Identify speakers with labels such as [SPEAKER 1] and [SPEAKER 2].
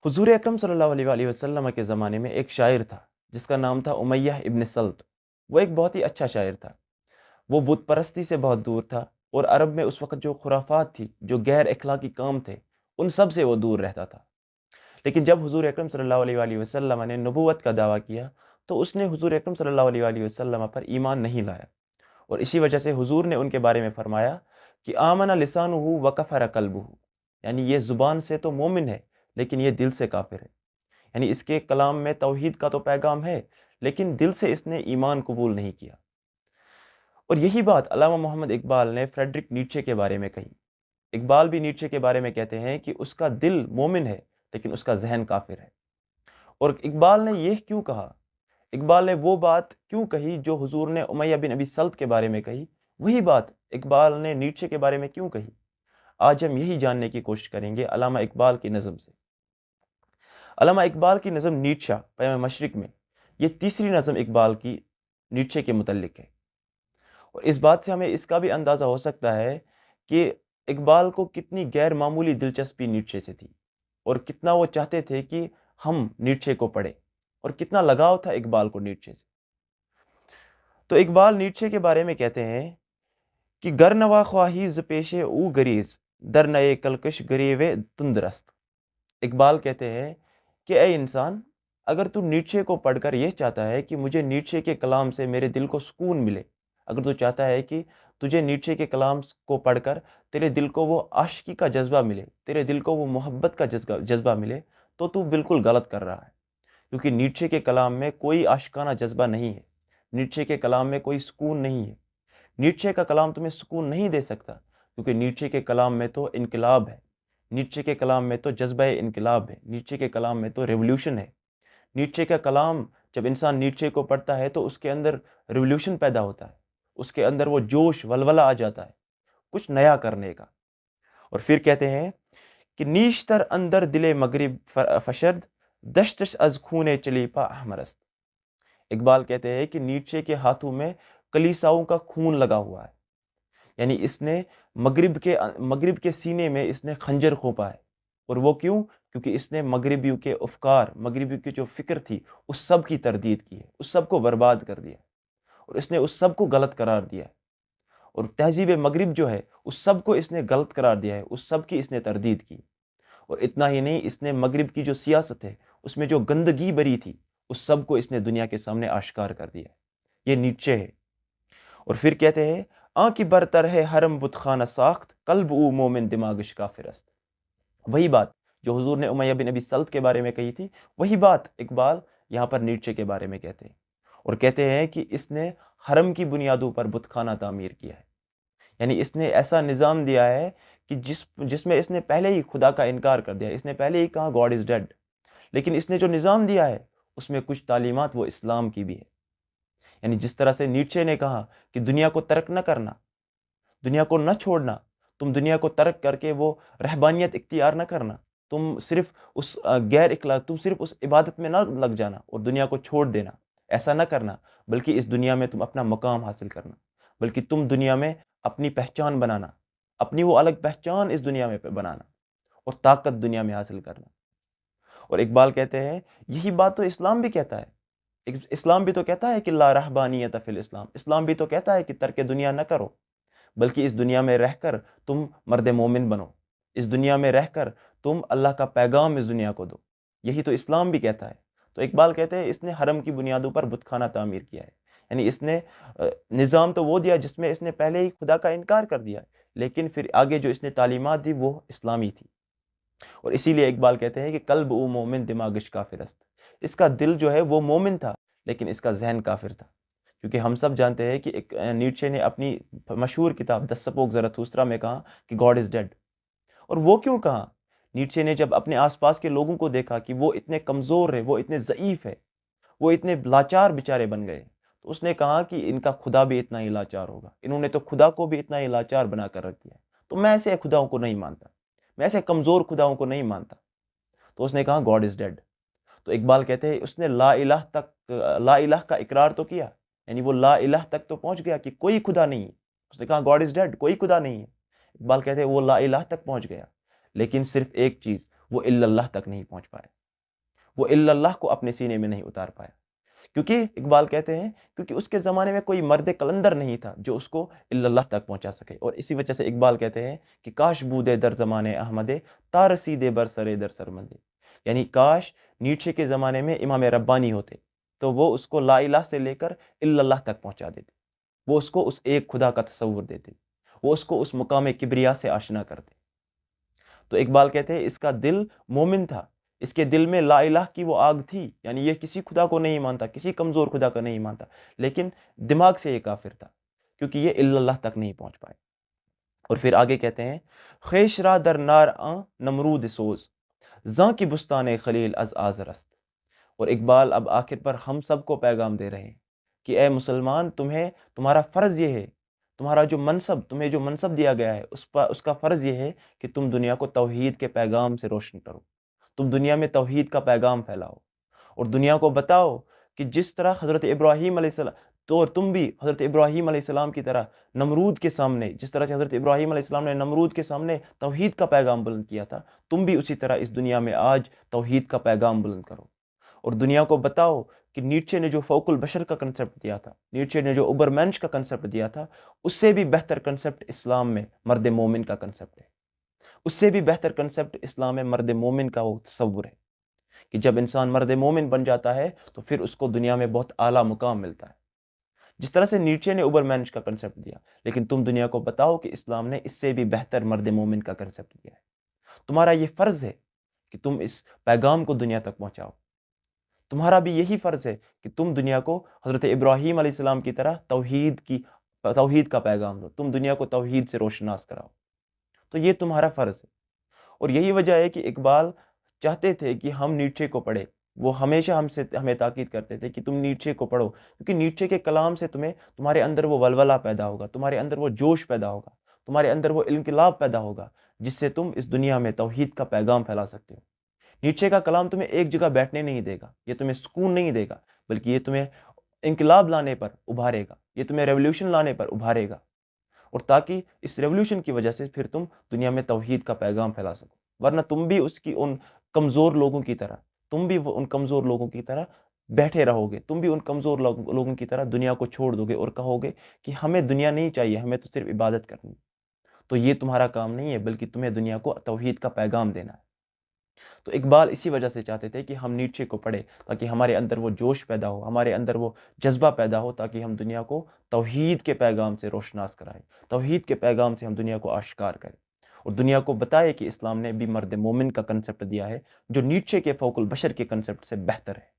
[SPEAKER 1] हुजूर अकरम सल्लल्लाहु अलैहि वसल्लम के ज़माने में एक शायर था जिसका नाम था उमय्या इब्न सल्त। वो एक बहुत ही अच्छा शायर था। वो बुत परस्ती से बहुत दूर था और अरब में उस वक़्त जो खुराफात थी, जो गैर अखलाकी काम थे, उन सब से वो दूर रहता था। लेकिन जब हुजूर अकरम सल्लल्लाहु अलैहि वसल्लम ने नबूवत का दावा किया, तो उसने हुजूर अकरम सल्लल्लाहु अलैहि वसल्लम पर ईमान नहीं लाया और इसी वजह से हुजूर ने उनके बारे में फरमाया कि आमना लिसानुहु व कफ़र क़ल्बुहु, यानी ये ज़ुबान से तो मोमिन है, लेकिन ये दिल से काफ़िर है। यानी इसके कलाम में तौहीद का तो पैगाम है, लेकिन दिल से इसने ईमान कबूल नहीं किया। और यही बात अल्लामा मोहम्मद इकबाल ने फ्रेडरिक नीट्शे के बारे में कही। इकबाल भी नीट्शे के बारे में कहते हैं कि उसका दिल मोमिन है, लेकिन उसका ज़हन काफ़िर है। और इकबाल ने यह क्यों कहा? इकबाल ने वो बात क्यों कही जो हुजूर ने उमय्या बिन अबी सल्त के बारे में कही, वही बात इकबाल ने नीट्शे के बारे में क्यों कही? आज हम यही जानने की कोशिश करेंगे अल्लामा इकबाल की नज़म से। अल्लामा इकबाल की नज़म नीटशा पैम मशरिक में ये तीसरी नज़म इकबाल की नीटशे के मुतल्लिक है। और इस बात से हमें इसका भी अंदाज़ा हो सकता है कि इकबाल को कितनी गैर मामूली दिलचस्पी नीटशे से थी और कितना वो चाहते थे कि हम नीटशे को पढ़ें और कितना लगाव था इकबाल को नीटशे से। तो इकबाल नीटशे के बारे में कहते हैं कि गर नवा ख्वाहिज पेशे ऊ गरीज दर नए कलकश गरीवे तुंदरस्त। इकबाल कहते हैं कि ए इंसान, अगर तू नीटशे को पढ़कर यह चाहता है कि मुझे नीटशे के कलाम से मेरे दिल को सुकून मिले, अगर तू चाहता है कि तुझे नीटशे के कलाम को पढ़कर तेरे दिल को वो आशिकी का जज्बा मिले, तेरे दिल को वो मोहब्बत का जज्बा मिले, तो तू बिल्कुल गलत कर रहा है। क्योंकि नीटशे के कलाम में कोई आशिकाना जज्बा नहीं है, नीटशे के कलाम में कोई सुकून नहीं है। नीटशे का कलाम तुम्हें सुकून नहीं दे सकता, क्योंकि नीटशे के कलाम में तो इनकलाब है, नीटशे के कलाम में तो जज्बा इनकलाब है, नीटशे के कलाम में तो रेवोल्यूशन है। नीटशे का कलाम, जब इंसान नीटशे को पढ़ता है तो उसके अंदर रिवोल्यूशन पैदा होता है, उसके अंदर वो जोश वलवला आ जाता है कुछ नया करने का। और फिर कहते हैं कि नीशतर अंदर दिले मगरिब फशर्द दश्तश अज खूने चली पा अहमरस्त। इकबाल कहते हैं कि नीटशे के हाथों में कलीसाओं का खून लगा हुआ है, यानी इसने मगरिब के सीने में इसने खंजर खोपा है। और वो क्यों? क्योंकि इसने मगरिबियों के अफकार, मगरिबियों की जो फ़िक्र थी, उस सब की तरदीद की है, उस सब को बर्बाद कर दिया और इसने उस सब को गलत करार दिया है। और तहज़ीब मगरिब जो है, उस सब को इसने गलत करार दिया है, उस सब की इसने तरदीद की। और इतना ही नहीं, इसने मगरिब की जो सियासत है, उसमें जो गंदगी भरी थी, उस सब को इसने दुनिया के सामने आश्कार कर दिया है। ये नीचे है। और फिर कहते हैं आंकी बरतर है हरम बुतखाना साख्त कल्ब ऊ मोमिन दिमागिश काफिरस्त। वही बात जो हुजूर ने उमय्या बिन अबी सल्त के बारे में कही थी, वही बात इकबाल यहाँ पर नीटशे के बारे में कहते हैं। और कहते हैं कि इसने हरम की बुनियादों पर बुतखाना तामीर किया है, यानी इसने ऐसा निज़ाम दिया है कि जिसमें इसने पहले ही खुदा का इनकार कर दिया। इसने पहले ही कहा गॉड इज़ डेड, लेकिन इसने जो निज़ाम दिया है उसमें कुछ तालीमात वो इस्लाम की भी है। यानी जिस तरह से नीटशे ने कहा कि दुनिया को तर्क न करना, दुनिया को न छोड़ना, तुम दुनिया को तर्क करके वो रहबानियत इख्तियार न करना, तुम सिर्फ उस गैर इखलाक, तुम सिर्फ उस इबादत में ना लग जाना और दुनिया को छोड़ देना, ऐसा न करना, बल्कि इस दुनिया में तुम अपना मकाम हासिल करना, बल्कि तुम दुनिया में अपनी पहचान बनाना, अपनी वो अलग पहचान इस दुनिया में बनाना और ताकत दुनिया में हासिल करना। और इकबाल कहते हैं यही बात तो इस्लाम भी कहता है। इस्लाम भी तो कहता है कि ला रहबानियत फिल इस्लाम। इस्लाम भी तो कहता है कि तर्क दुनिया न करो, बल्कि इस दुनिया में रहकर तुम मर्द मोमिन बनो, इस दुनिया में रहकर तुम अल्लाह का पैगाम इस दुनिया को दो। यही तो इस्लाम भी कहता है। तो इकबाल कहते हैं इसने हरम की बुनियादों पर बुतखाना तामीर किया है, यानी इसने निज़ाम तो वो दिया जिसमें इसने पहले ही खुदा का इनकार कर दिया, लेकिन फिर आगे जो इसने तालीमात दी वो इस्लामी थी। और इसीलिए इकबाल कहते हैं कि कल्ब ऊ मोमिन दिमागिश काफिरस्त। इसका दिल जो है वो मोमिन था, लेकिन इसका जहन काफिर था। क्योंकि हम सब जानते हैं कि एक नीटशे ने अपनी मशहूर किताब द सपोक ज़रथुस्त्रा में कहा कि गॉड इज़ डेड। और वो क्यों कहा? नीटशे ने जब अपने आसपास के लोगों को देखा कि वो इतने कमज़ोर है, वो इतने ज़ईफ़ है, वो इतने लाचार बेचारे बन गए, तो उसने कहा कि इनका खुदा भी इतना ही लाचार होगा, इन्होंने तो खुदा को भी इतना ही लाचार बना कर रख दिया, तो मैं ऐसे खुदाओं को नहीं मानता, मैं ऐसे कमज़ोर खुदाओं को नहीं मानता। तो उसने कहा गॉड इज़ डेड। तो इकबाल कहते हैं उसने ला इलाह का इकरार तो किया, यानी वो ला इलाह तक तो पहुंच गया कि कोई खुदा नहीं है। उसने कहा गॉड इज़ डेड, कोई खुदा नहीं है। इकबाल कहते हैं वो ला इलाह तक पहुंच गया, لیکن صرف ایک چیز، وہ الا اللہ تک نہیں پہنچ پایا، وہ الا اللہ کو اپنے سینے میں نہیں اتار پایا، کیونکہ اقبال کہتے ہیں کیونکہ اس کے زمانے میں کوئی مرد کلندر نہیں تھا جو اس کو الا اللہ تک پہنچا سکے، اور اسی وجہ سے اقبال کہتے ہیں کہ کاش بودے در زمانے احمد تارسی دے بر سرے در سرمدے، یعنی کاش نیچے کے زمانے میں امام ربانی ہوتے تو وہ اس کو لا الہ سے لے کر الا اللہ تک پہنچا دیتے، وہ اس کو اس ایک خدا کا تصور دیتے، وہ اس کو اس مقام کبریا سے آشنا کرتے۔ تو اقبال کہتے ہیں اس کا دل مومن تھا، اس کے دل میں لا الہ کی وہ آگ تھی، یعنی یہ کسی خدا کو نہیں مانتا، کسی کمزور خدا کو نہیں مانتا، لیکن دماغ سے یہ کافر تھا کیونکہ یہ الا اللہ تک نہیں پہنچ پائے۔ اور پھر آگے کہتے ہیں خیش را در نار آں نمرود سوز زاں کی بستان خلیل از آزرست، اور اقبال اب آخر پر ہم سب کو پیغام دے رہے ہیں کہ اے مسلمان، تمہارا فرض یہ ہے، تمہیں جو منصب دیا گیا ہے اس کا فرض یہ ہے کہ تم دنیا کو توحید کے پیغام سے روشن کرو، تم دنیا میں توحید کا پیغام پھیلاؤ، اور دنیا کو بتاؤ کہ جس طرح حضرت ابراہیم علیہ السلام، تو اور تم بھی حضرت ابراہیم علیہ السلام کی طرح نمرود کے سامنے، جس طرح سے حضرت ابراہیم علیہ السلام نے نمرود کے سامنے توحید کا پیغام بلند کیا تھا، تم بھی اسی طرح اس دنیا میں آج توحید کا پیغام بلند کرو، اور دنیا کو بتاؤ کہ نیچے نے جو فوق البشر کا کنسپٹ دیا تھا، نیچے نے جو اوبر مینش کا کنسپٹ دیا تھا، اس سے بھی بہتر کنسپٹ اسلام میں مرد مومن کا کنسپٹ ہے، اس سے بھی بہتر کنسپٹ اسلام میں مرد مومن کا وہ تصور ہے کہ جب انسان مرد مومن بن جاتا ہے تو پھر اس کو دنیا میں بہت اعلیٰ مقام ملتا ہے، جس طرح سے نیچے نے اوبر مینش کا کنسپٹ دیا، لیکن تم دنیا کو بتاؤ کہ اسلام نے اس سے بھی بہتر مرد مومن کا کنسپٹ دیا ہے۔ تمہارا یہ فرض ہے کہ تم اس پیغام کو دنیا تک پہنچاؤ، تمہارا بھی یہی فرض ہے کہ تم دنیا کو حضرت ابراہیم علیہ السلام کی طرح توحید کا پیغام دو، تم دنیا کو توحید سے روشناس کراؤ، تو یہ تمہارا فرض ہے۔ اور یہی وجہ ہے کہ اقبال چاہتے تھے کہ ہم نیچے کو پڑھیں، وہ ہمیشہ ہمیں تاکید کرتے تھے کہ تم نیچے کو پڑھو، کیونکہ نیچے کے کلام سے تمہارے اندر وہ ولولہ پیدا ہوگا، تمہارے اندر وہ جوش پیدا ہوگا، تمہارے اندر وہ انقلاب پیدا ہوگا جس سے تم اس دنیا میں توحید کا پیغام پھیلا سکتے ہو۔ نیچے کا کلام تمہیں ایک جگہ بیٹھنے نہیں دے گا، یہ تمہیں سکون نہیں دے گا، بلکہ یہ تمہیں انقلاب لانے پر ابھارے گا، یہ تمہیں ریولوشن لانے پر ابھارے گا، اور تاکہ اس ریولوشن کی وجہ سے پھر تم دنیا میں توحید کا پیغام پھیلا سکو، ورنہ تم بھی ان کمزور لوگوں کی طرح، ان کمزور لوگوں کی طرح بیٹھے رہو گے، تم بھی ان کمزور لوگوں کی طرح دنیا کو چھوڑ دو گے اور کہو گے کہ ہمیں دنیا نہیں چاہیے، ہمیں تو صرف عبادت کرنی ہے۔ تو یہ تمہارا کام نہیں ہے، بلکہ تمہیں دنیا کو توحید کا پیغام دینا ہے۔ تو اقبال اسی وجہ سے چاہتے تھے کہ ہم نیچے کو پڑھیں تاکہ ہمارے اندر وہ جوش پیدا ہو، ہمارے اندر وہ جذبہ پیدا ہو، تاکہ ہم دنیا کو توحید کے پیغام سے روشناس کرائیں، توحید کے پیغام سے ہم دنیا کو آشکار کریں، اور دنیا کو بتائے کہ اسلام نے بھی مرد مومن کا کنسپٹ دیا ہے جو نیچے کے فوق البشر کے کنسپٹ سے بہتر ہے۔